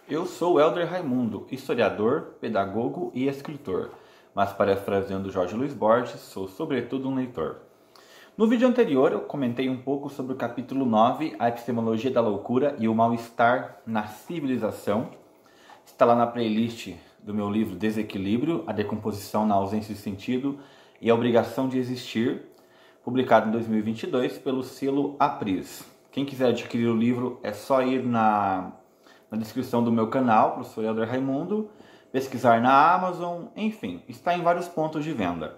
Eu sou o Helder Raimundo, historiador, pedagogo e escritor, mas parafraseando Jorge Luiz Borges, sou sobretudo um leitor. No vídeo anterior eu comentei um pouco sobre o capítulo 9, a epistemologia da loucura e o mal-estar na civilização. Está lá na playlist do meu livro Desequilíbrio, a decomposição na ausência de sentido e a obrigação de existir, publicado em 2022 pelo selo Apris. Quem quiser adquirir o livro é só ir na descrição do meu canal, professor Helder Raimundo, pesquisar na Amazon, enfim, está em vários pontos de venda.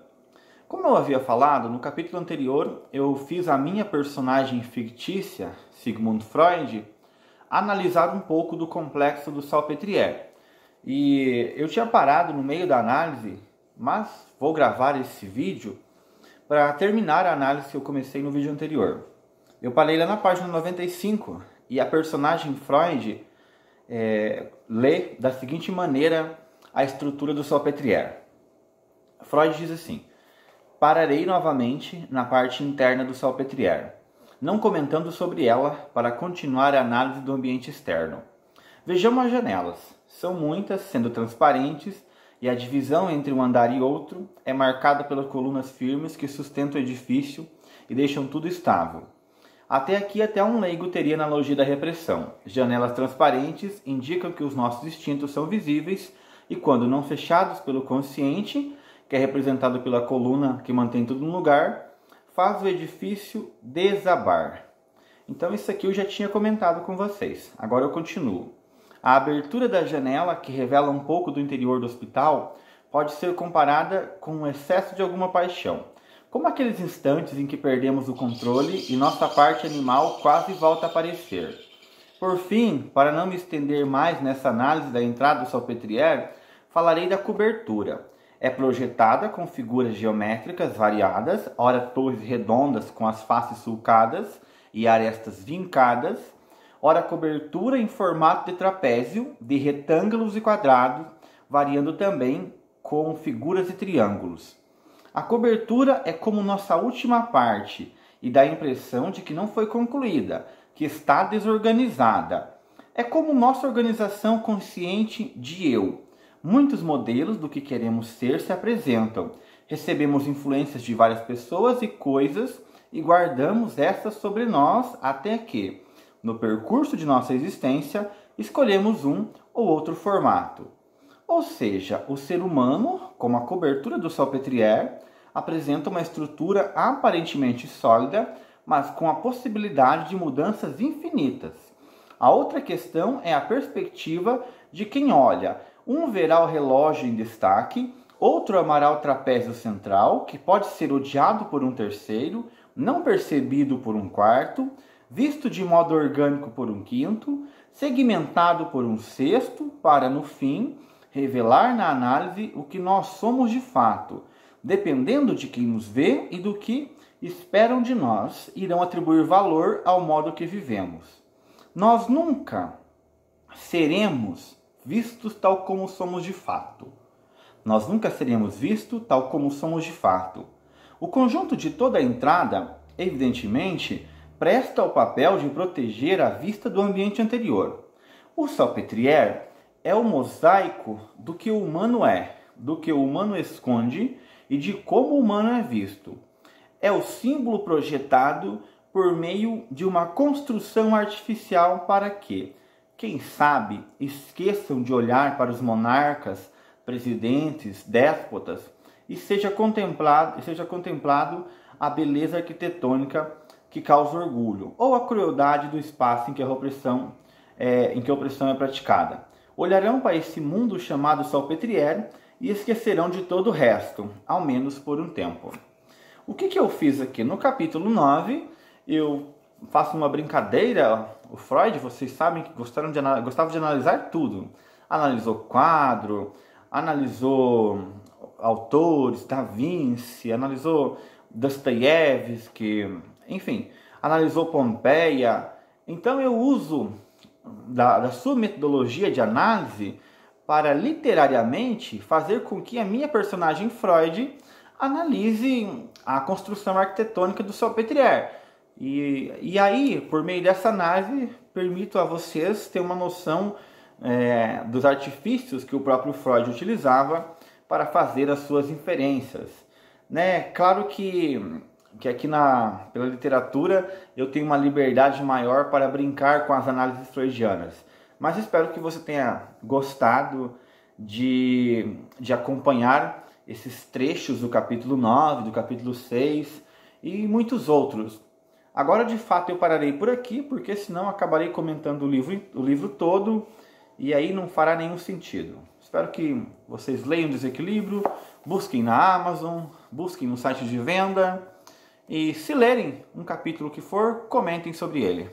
Como eu havia falado, no capítulo anterior eu fiz a minha personagem fictícia, Sigmund Freud, analisar um pouco do complexo do Salpêtrière. E eu tinha parado no meio da análise, mas vou gravar esse vídeo para terminar a análise que eu comecei no vídeo anterior. Eu parei lá na página 95 e a personagem Freud lê da seguinte maneira a estrutura do Salpêtrière. Freud diz assim: pararei novamente na parte interna do Salpêtrière, não comentando sobre ela para continuar a análise do ambiente externo. Vejamos as janelas. São muitas, sendo transparentes, e a divisão entre um andar e outro é marcada pelas colunas firmes que sustentam o edifício e deixam tudo estável. Até aqui, até um leigo teria analogia da repressão. Janelas transparentes indicam que os nossos instintos são visíveis e, quando não fechados pelo consciente, que é representado pela coluna que mantém tudo no lugar, faz o edifício desabar. Então isso aqui eu já tinha comentado com vocês. Agora eu continuo. A abertura da janela, que revela um pouco do interior do hospital, pode ser comparada com o excesso de alguma paixão. Como aqueles instantes em que perdemos o controle e nossa parte animal quase volta a aparecer. Por fim, para não me estender mais nessa análise da entrada do Salpêtrière, falarei da cobertura. É projetada com figuras geométricas variadas, ora torres redondas com as faces sulcadas e arestas vincadas, ora cobertura em formato de trapézio, de retângulos e quadrados, variando também com figuras de triângulos. A cobertura é como nossa última parte e dá a impressão de que não foi concluída, que está desorganizada. É como nossa organização consciente de eu. Muitos modelos do que queremos ser se apresentam. Recebemos influências de várias pessoas e coisas e guardamos essas sobre nós até que, no percurso de nossa existência, escolhemos um ou outro formato. Ou seja, o ser humano, como a cobertura do Salpêtrière, apresenta uma estrutura aparentemente sólida, mas com a possibilidade de mudanças infinitas. A outra questão é a perspectiva de quem olha. Um verá o relógio em destaque, outro amará o trapézio central, que pode ser odiado por um terceiro, não percebido por um quarto, visto de modo orgânico por um quinto, segmentado por um sexto, para, no fim, revelar na análise o que nós somos de fato. Dependendo de quem nos vê e do que esperam de nós, irão atribuir valor ao modo que vivemos. Nós nunca seremos vistos tal como somos de fato. Nós nunca seremos vistos tal como somos de fato. O conjunto de toda a entrada, evidentemente, presta o papel de proteger a vista do ambiente anterior. O Salpêtrière é o mosaico do que o humano é, do que o humano esconde e de como o humano é visto. É o símbolo projetado por meio de uma construção artificial para que, quem sabe, esqueçam de olhar para os monarcas, presidentes, déspotas e seja contemplado a beleza arquitetônica que causa orgulho, ou a crueldade do espaço em que a opressão é praticada. Olharão para esse mundo chamado Salpêtrière e esquecerão de todo o resto, ao menos por um tempo. O que eu fiz aqui? No capítulo 9, eu faço uma brincadeira. O Freud, vocês sabem que gostava de analisar tudo. Analisou quadro, analisou autores, Da Vinci, analisou Dostoiévski, enfim, analisou Pompeia. Então eu uso da sua metodologia de análise para literariamente fazer com que a minha personagem Freud analise a construção arquitetônica do Salpêtrière. E aí, por meio dessa análise, permito a vocês ter uma noção dos artifícios que o próprio Freud utilizava para fazer as suas inferências. Né? Claro que aqui pela literatura eu tenho uma liberdade maior para brincar com as análises freudianas, mas espero que você tenha gostado de acompanhar esses trechos do capítulo 9, do capítulo 6 e muitos outros. Agora, de fato, eu pararei por aqui, porque senão acabarei comentando o livro todo e aí não fará nenhum sentido. Espero que vocês leiam Desequilíbrio, busquem na Amazon, busquem no site de venda e, se lerem um capítulo que for, comentem sobre ele.